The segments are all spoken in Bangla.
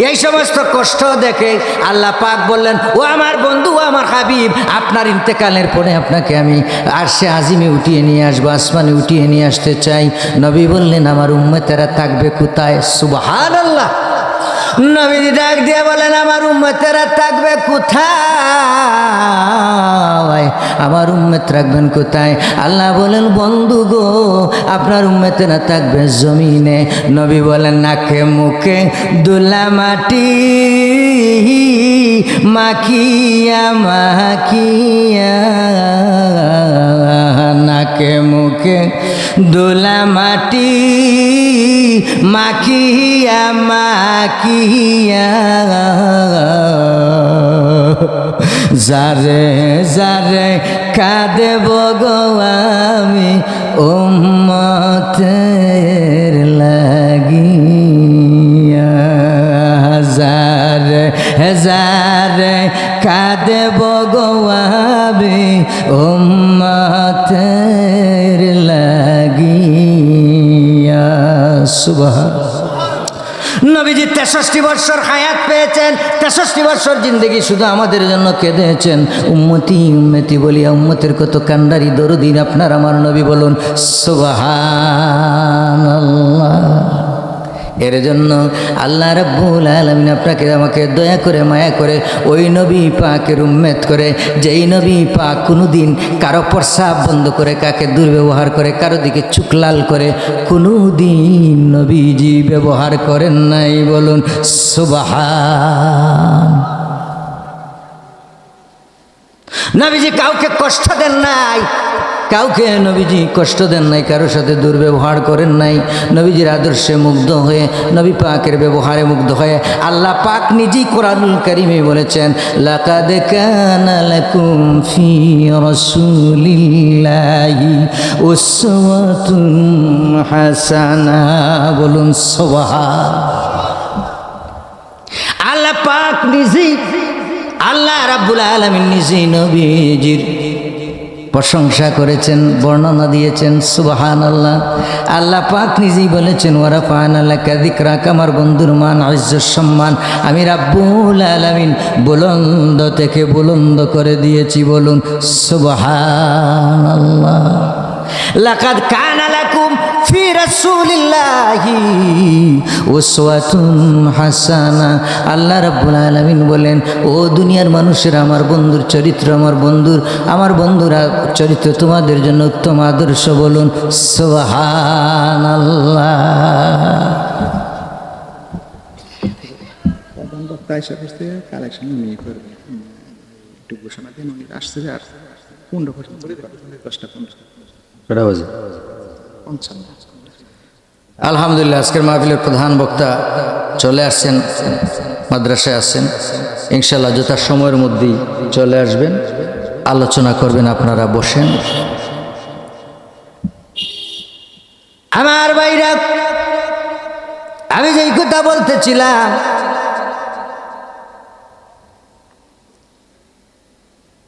এই সমস্ত কষ্ট দেখে আল্লাহ পাক বললেন, ও আমার বন্ধু, ও আমার হাবিব, আপনার ইন্তেকালের পরে আপনাকে আমি আরশে আজিমে উঠিয়ে নিয়ে আসবো, আসমানে উঠিয়ে নিয়ে আসতে চাই। নবী বললেন, আমার উম্মতেরা থাকবে কোথায়? সুবহানাল্লাহ। নবীজি ডাক দিয়ে বলেন, আমার উম্মতেরা থাকবে কোথায়? আমার উম্মত রাখবেন কোথায়? আল্লাহ বলেন, বন্ধু গো, আপনার উম্মতেরা থাকবে জমিনে। নবী বলেন, নাকে মুখে দুলা মাটি মাখিয়া মাখিয়া, নাকে মুখে দুলা মাটি মাখিয়া মাখিয়া, যারে যারে কাঁদেব গো আমি উম্মতের লাগিয়া, যারে যারে কাঁদেব গো আমি উম্মতের লাগিয়া। সুবহানাল্লাহ। নবীজি 63 বছর হায়াত পেয়েছেন, 63 বছর জিন্দগি শুধু আমাদের জন্য কেঁদেছেন। উম্মতি উম্মতি বলিয়া উম্মতের কত কান্ডারি দরদি আপনার আমার নবী, বলুন সুবহানাল্লাহ। এর জন্য আল্লাহ রাব্বুল আলামিন আপনাকে আমাকে দয়া করে মায়া করে ওই নবী পাকের উম্মত করে, যেই নবী পাক কোনোদিন কারো প্রস্রাব বন্ধ করে, কাকে দুর্ব্যবহার করে, কারো দিকে চোখ লাল করে কোনোদিন নবীজি ব্যবহার করেন নাই। বলুন সুবহান। নবীজি কাউকে কষ্ট দেন নাই, কাউকে নবীজি কষ্ট দেন নাই, কারোর সাথে দুর্ব্যবহার করেন নাই। নবীজির আদর্শে মুগ্ধ হয়ে, নবী পাকের ব্যবহারে মুগ্ধ হয়ে আল্লাহ পাক নিজেই কোরআনুল কারীমে বলেছেন, লাকাদ কানা লাকুম ফি রাসূলিল্লাহি উসওয়াতুন হাসানা। বলুন সুবহান। আল্লাহ পাক নিজেই, আল্লাহ রাব্বুল আলামিন নিজেই নবীজির প্রশংসা করেছেন, বর্ণনা দিয়েছেন। সুবহানাল্লাহ। আল্লাহ পাক নিজেই বলেছেন, ওয়ারাফা'না লাকা যিকরাকা, আমার বন্ধুর মান ইজ্জত সম্মান আমি রাব্বুল আলামিন বুলন্দ থেকে বুলন্দ করে দিয়েছি। বলুন সুবহানাল্লাহ। লাকাদ কানা লাকুম ফি রাসূলিল্লাহি উসওয়াতুন হাসানা। আল্লাহ রাব্বুল আলামিন বলেন, ও দুনিয়ার মানুষেরা, আমার বন্ধুর চরিত্র, আমার বন্ধুরা চরিত্র তোমাদের জন্য উত্তম আদর্শ। বলুন সুবহানাল্লাহ। কালেকশন নিয়ে করবে একটু ঘোষণা দিন, উনি আসছে আর 15 আলহামদুলিল্লাহ। আজকের মাহফিলের প্রধান বক্তা চলে আসছেন, মাদ্রাসায় আসছেন। ইনশাআল্লাহ যথা সময়ের মধ্যেই চলে আসবেন, আলোচনা করবেন। আপনারা বসেন। আমার ভাইরা, আমি যেই কথা বলতেছিলাম,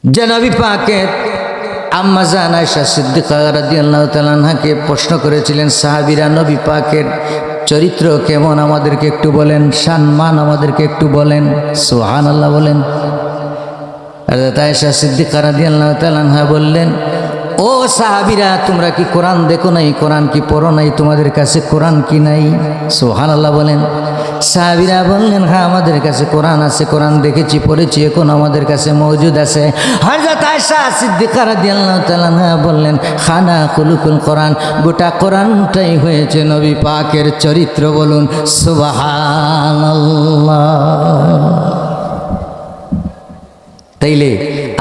যে নবী পাকের আম্মা জান আয়েশা সিদ্দিকা রাদিয়াল্লাহু তাআলা আনহাকে প্রশ্ন করেছিলেন সাহাবীরা, নবী পাকের চরিত্র কেমন আমাদেরকে একটু বলেন, সম্মান আমাদেরকে একটু বলেন। সুবহানাল্লাহ বলেন। হযরত আয়েশা সিদ্দিকা রাদিয়াল্লাহু তাআলা আনহা বললেন, ও সাহাবীরা, তোমরা কি কোরআন দেখো নাই? কোরআন কি পড়ো নাই? তোমাদের কাছে কোরআন কি নাই? সুবহানাল্লাহ বলেন। সাহাবীরা বললেন, হ্যাঁ আমাদের কাছে কোরআন আছে, কোরআন দেখেছি, পড়েছি, এখন আমাদের কাছে মওজুদ আছে। হযরত আয়েশা সিদ্দিকা রাদিয়াল্লাহু তাআলা আনহা বললেন, খানা খুলুকুল কোরআন, গোটা কোরআনটাই হয়েছে নবী পাকের চরিত্র। বলুন সুবহানাল্লাহ। তাইলে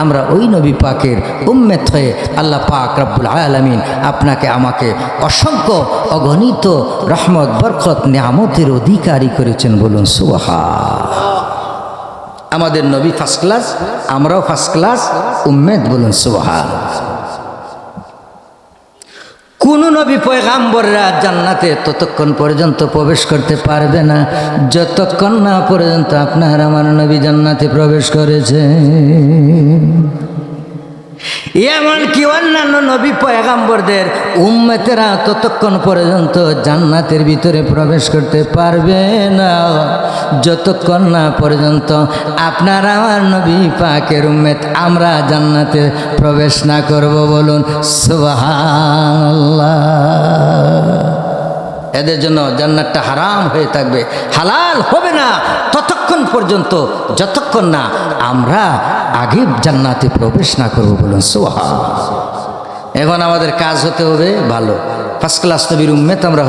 আমরা ওই নবী পাকের উম্মত হয়ে আল্লাহ পাক রব্বুল আলামিন আপনাকে আমাকে অসংখ্য অগণিত রহমত বরকত নিয়ামতের অধিকারী করেছেন। বলুন সুবহান। আমাদের নবী ফার্স্ট ক্লাস, আমরাও ফার্স্ট ক্লাস উম্মত। বলুন সুবহান। কোন নবী পয়গাম্বররা জান্নাতে ততক্ষণ পর্যন্ত প্রবেশ করতে পারবে না যতক্ষণ না পর্যন্ত আপনার আমার নবী জান্নাতে প্রবেশ করেছে। এমনকি অন্যান্য নবী পয়গাম্বরদের উম্মতেরা ততক্ষণ পর্যন্ত জান্নাতের ভিতরে প্রবেশ করতে পারবে না যতক্ষণ না পর্যন্ত আপনার আমার নবী পাকের উম্মত আমরা জান্নাতে প্রবেশ না করব। বলুন সুবহানাল্লাহ। এদের জন্য জান্নাতটা হারাম হয়ে থাকবে, হালাল হবে না ততক্ষণ পর্যন্ত যতক্ষণ না আমরা আগে জান্নাতে প্রবেশ না করব। বলুন সুবহানাল্লাহ। এখন আমাদের কাজ হতে হবে ভালো, ফার্স্ট ক্লাস নবীর উম্মত আমরা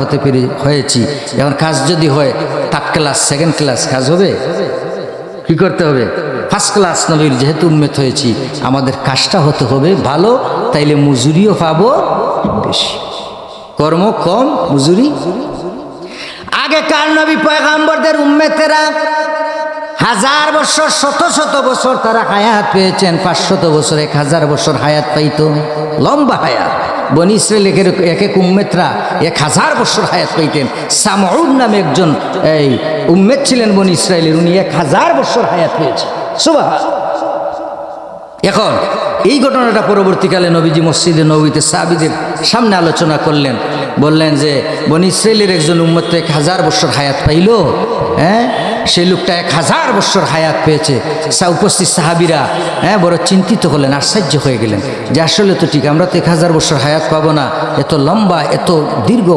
হয়েছি। এখন কাজ যদি হয় থার্ড ক্লাস সেকেন্ড ক্লাস কাজ হবে, কি করতে হবে? ফার্স্ট ক্লাস নবীর যেহেতু উম্মত হয়েছি আমাদের কাজটা হতে হবে ভালো, তাইলে মজুরিও পাবো বেশি, কর্ম কম মজুরি। আগেকার নবী পয়গাম্বরদের উম্মতেরা 1000 বছর শত শত বছর তারা হায়াত পেয়েছেন, 500 বছর 1000 বছর হায়াত পাইতো, লম্বা হায়াত। বনি ইসরায়েলের এক এক উম্মতরা 1000 বছর হায়াত পাইতেন। সামউদ নামে একজন এই উম্মত ছিলেন বনি ইসরায়েলের, উনি 1000 বছর হায়াত পেয়েছেন। সুবহানাল্লাহ। এখন এই ঘটনাটা পরবর্তীকালে নবীজি মসজিদে নববীতে সাহাবীদের সামনে আলোচনা করলেন, বললেন যে বনি ইসরায়েলের একজন উম্মত 1000 বছর হায়াত পাইল, সেই লোকটা 1000 বছর হায়াত পেয়েছে। উপস্থিত সাহাবীরা বড় চিন্তিত হলেন, আশ্চর্য হয়ে গেলেন যে আসলে তো ঠিক, আমরা তো 1000 বছর হায়াত পাবো না, এত লম্বা এত দীর্ঘ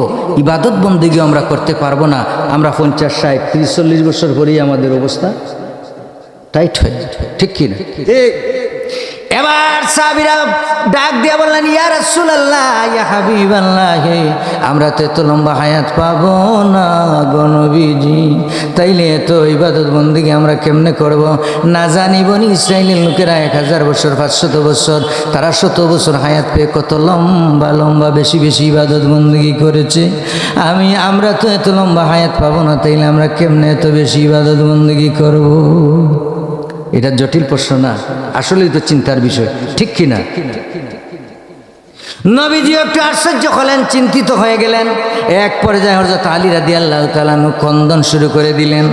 ইবাদত বন্দেগী আমরা করতে পারবো না, আমরা 50, 60, 30, 40 বছর পরেই আমাদের অবস্থা টাইট হয়ে যায়, ঠিক কি না? এবার সাহাবীরা ডাক দিয়ে বললেন, ইয়া রাসূলুল্লাহ, ইয়া হাবিবাল্লাহ, আমরা তো এত লম্বা হায়াত পাবো না গো নবীজি, তাইলে এত ইবাদত বন্দেগী আমরা কেমনে করব? না জানি বনি ইসরায়েলের লোকেরা 1000 বছর 500 বছর তারা 100 বছর হায়াত পেয়ে কত লম্বা লম্বা বেশি বেশি ইবাদত বন্দেগী করেছে, আমরা তো এত লম্বা হায়াত পাবো না, তাইলে আমরা কেমনে এত বেশি ইবাদত বন্দেগী করব? এটা জটিল প্রশ্ন না, আসলেই তো চিন্তার বিষয়, ঠিক কি না? নবীজি একটু আশ্চর্য হলেন, চিন্তিত হয়ে গেলেন। এক পর্যায়ে হযরত আলী রাদিয়াল্লাহু তাআলা ক্রন্দন শুরু করে দিলেন।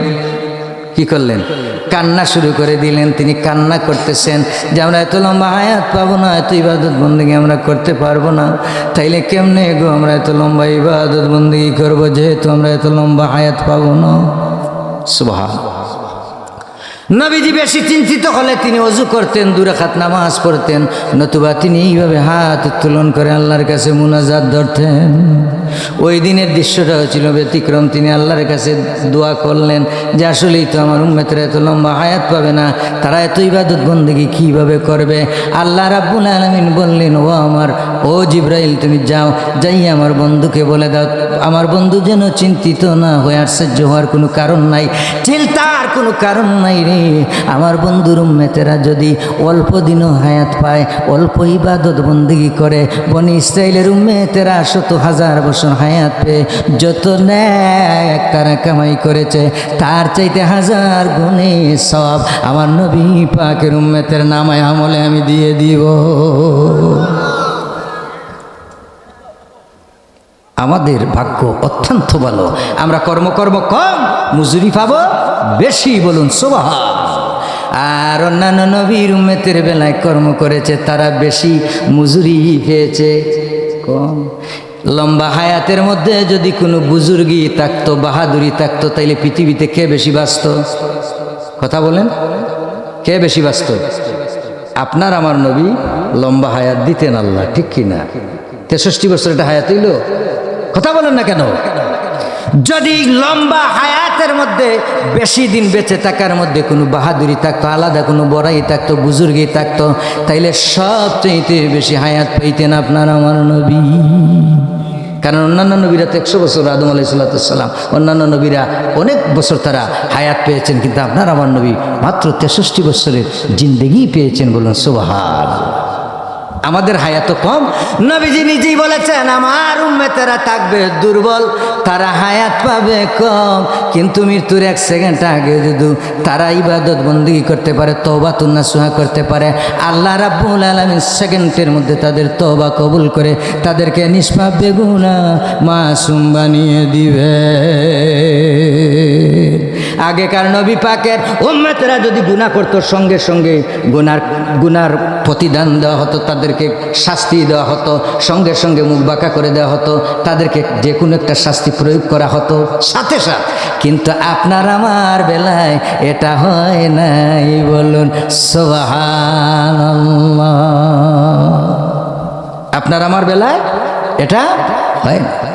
কি করলেন? কান্না শুরু করে দিলেন। তিনি কান্না করতেছেন যে আমরা এত লম্বা হায়াত পাবো না, এত ইবাদত বন্দেগী আমরা করতে পারবো না, তাইলে কেমনে গো আমরা এত লম্বা ইবাদত বন্দেগী করব যেহেতু আমরা এত লম্বা হায়াত পাবো না? সুবহানাল্লাহ। নবীজি বেশি চিন্তিত হলে তিনি ওযু করতেন, 2 রাকাত নামাজ পড়তেন, নতুবা তিনি এইভাবে হাত উত্তোলন করে আল্লাহর কাছে মুনাজাত ধরতেন। ওই দিনের দৃশ্যটা ছিল ব্যতিক্রম। তিনি আল্লাহর কাছে দোয়া করলেন যে আসলেই তো আমার উম্মতেরা এত লম্বা হায়াত পাবে না, তারা এত ইবাদত বন্দেগী কীভাবে করবে? আল্লাহ রাব্বুল আলামিন বললেন, ও জিবরাইল, তুমি যাও, যাই আমার বন্ধুকে বলে দাও, আমার বন্ধু যেন চিন্তিত না হয়ে, আশ্চর্য হওয়ার কোনো কারণ নাই, চিন্তার কোনো কারণ নাই রে। আমার বন্ধুর উম্মতেরা যদি অল্প দিনও হায়াত পায়, অল্প ইবাদত বন্দেগী করে, বনি ইসরায়েলের উম্মতেরা 100,000 বছর হায়াত পেয়ে যত নেক তারা কামাই করেছে, তার চাইতে 1000 গুণে সওয়াব আমার নবী পাকের উম্মতের নামায় আমলে আমি দিয়ে দিব। আমাদের ভাগ্য অত্যন্ত ভালো, আমরা কর্ম কম, মজুরি পাবো বেশি। বলুন সুবহানাল্লাহ। আর অন্যান্য নবীর উম্মতের বেলায় কর্ম করেছে, তারা বেশি মজুরি পেয়েছে, কম। লম্বা হায়াতের মধ্যে যদি কোনো বুজুর্গি থাকতো, বাহাদুরি থাকতো, তাইলে পৃথিবীতে কে বেশি বাঁচত? কথা বলেন, কে বেশি বাঁচত? আপনার আমার নবী লম্বা হায়াত দিতেন আল্লাহ, ঠিক কিনা? 63 বছর এটা হায়াত হইল? কথা বলেন না কেন? যদি লম্বা হায়াতের মধ্যে বেশি দিন বেঁচে থাকার মধ্যে কোনো বাহাদুরি থাকতো, আলাদা কোনো বড়াই থাকতো, বুজুর্গি থাকতো, তাইলে সবচেয়ে বেশি হায়াত পাইতেন আপনার আমার নবী। কারণ অন্যান্য নবীরা তো 100 বছর, আদম আলাইহিস সালাম, অন্যান্য নবীরা অনেক বছর তারা হায়াত পেয়েছেন, কিন্তু আপনার আমার নবী মাত্র 63 বছরের জিন্দেগি পেয়েছেন। বলুন সুবহানাল্লাহ। আমাদের হায়াত কম। নবীজি নিজেই বলেছেন, আমার উম্মতেরা থাকবে দুর্বল, তারা হায়াত পাবে কম, কিন্তু মৃত্যুর 1 সেকেন্ড আগে যদি তারা ইবাদত বন্দেগী করতে পারে, তওবাতুন নাসুহা করতে পারে, আল্লাহ রাব্বুল আলামিন সেকেন্ডের মধ্যে তাদের তওবা কবুল করে তাদেরকে নিষ্পাপ বেগুনাহ মাসুম বানিয়ে দিবে। আগেকার নবী পাকের উম্মতেরা যদি গুনাহ করতো সঙ্গে সঙ্গে গুনার প্রতিদান দেওয়া হতো, তাদেরকে শাস্তি দেওয়া হতো, সঙ্গে সঙ্গে মুখ বাঁকা করে দেওয়া হতো, তাদেরকে যে কোনো একটা শাস্তি প্রয়োগ করা হতো সাথে সাথে। কিন্তু আপনার আমার বেলায় এটা হয় নাই, বলুন সুবহানাল্লাহ। আপনার আমার বেলায় এটা হয় না।